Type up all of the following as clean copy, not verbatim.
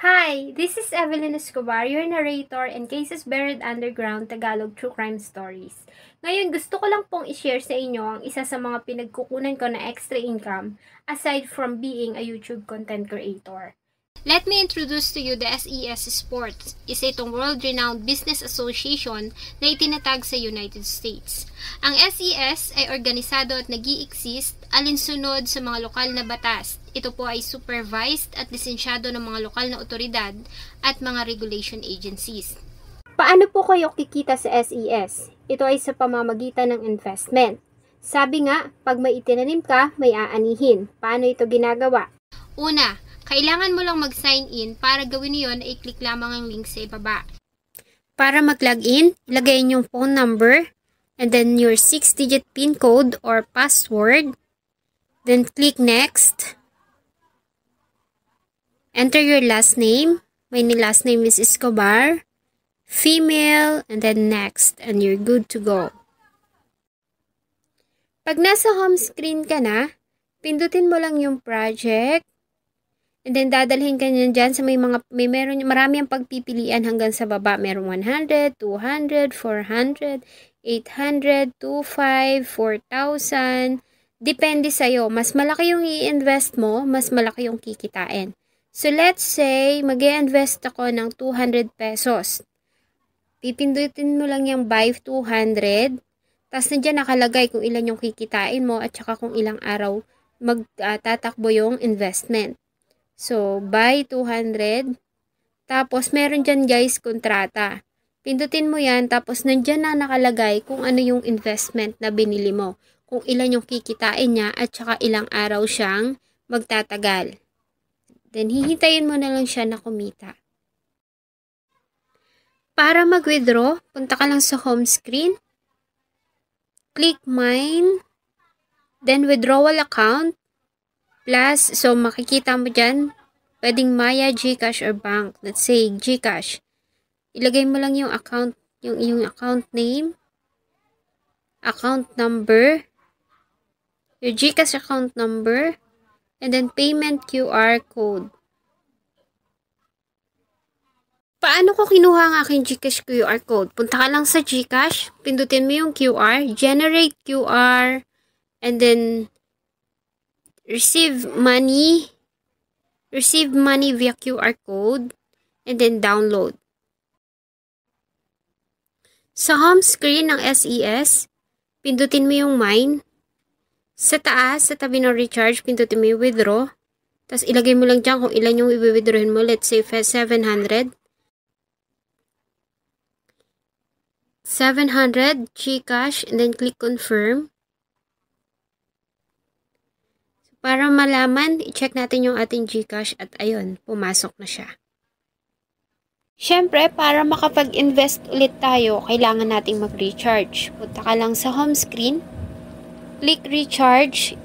Hi, this is Evelyn Escobar, your narrator and Cases Buried Underground Tagalog True Crime Stories. Ngayon, gusto ko lang pong i-share sa inyo ang isa sa mga pinagkukunan ko na extra income aside from being a YouTube content creator. Let me introduce to you the SES Sports. Isa itong world-renowned business association na itinatag sa United States. Ang SES ay organisado at nag-i-exist alinsunod sa mga lokal na batas. Ito po ay supervised at lisensyado ng mga lokal na otoridad at mga regulation agencies. Paano po kayo kikita sa SES? Ito ay sa pamamagitan ng investment. Sabi nga, pag may itinanim ka, may aanihin. Paano ito ginagawa? Una, kailangan mo lang mag-sign in. Para gawin niyon, i-click lamang ang link sa ibaba. Para mag-login, ilagay yung phone number and then your 6-digit PIN code or password. Then click next. Enter your last name. My last name is Escobar. Female, and then next, and you're good to go. Pag nasa home screen ka na, pindutin mo lang yung project. And then dadalhin ka niyan dyan sa marami ang pagpipilian hanggang sa baba. Meron 100, 200, 400, 800, 25, 4,000. Depende sa'yo. Mas malaki yung i-invest mo, mas malaki yung kikitain. So let's say, mag-i-invest ako ng 200 pesos. Pipindutin mo lang yung buy 200. Tapos nandiyan nakalagay kung ilan yung kikitain mo at saka kung ilang araw magtatakbo yung investment. So, buy 200. Tapos, meron dyan guys, kontrata. Pindutin mo yan, tapos nandyan na nakalagay kung ano yung investment na binili mo. Kung ilan yung kikitain niya at saka ilang araw siyang magtatagal. Then, hihintayin mo na lang siya na kumita. Para mag-withdraw, punta ka lang sa home screen. Click mine. Then, withdrawal account. Plus, so makikita mo dyan, pwedeng Maya, GCash, or bank. Let's say, GCash. Ilagay mo lang yung account, yung account name, account number, your GCash account number, and then payment QR code. Paano ko kinuha ang aking GCash QR code? Punta ka lang sa GCash, pindutin mo yung QR, generate QR, and then receive money via QR code, and then download. Sa home screen ng SES, pindutin mo yung mine. Sa taas, sa tabi ng recharge, pindutin mo yung withdraw. Tapos ilagay mo lang dyan kung ilan yung i-withdrawin mo. Let's say 700. 700 GCash, and then click confirm. Para malaman, i-check natin yung ating GCash at ayun, pumasok na siya. Siyempre, para makapag-invest ulit tayo, kailangan nating mag-recharge. Punta ka lang sa home screen, click recharge,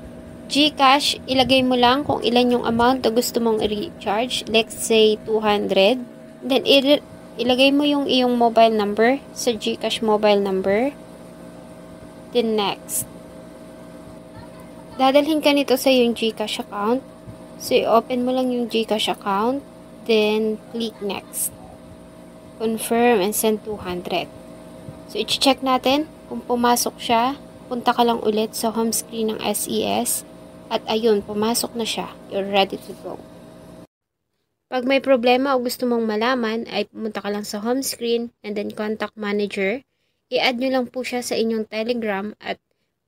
GCash, ilagay mo lang kung ilan yung amount na gusto mong i-recharge. Let's say 200. Then, ilagay mo yung iyong mobile number sa GCash mobile number. Then, next. Dadalhin ka nito sa yung GCash account. So, i-open mo lang yung GCash account. Then, click next. Confirm and send 200. So, i-check natin kung pumasok siya. Punta ka lang ulit sa home screen ng SES. At ayun, pumasok na siya. You're ready to go. Pag may problema o gusto mong malaman, ay pumunta ka lang sa home screen and then contact manager. I-add nyo lang po siya sa inyong Telegram at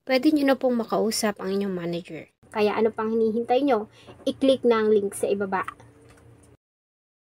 pwede nyo na pong makausap ang inyong manager. Kaya ano pang hinihintay nyo? I-click na ang link sa ibaba.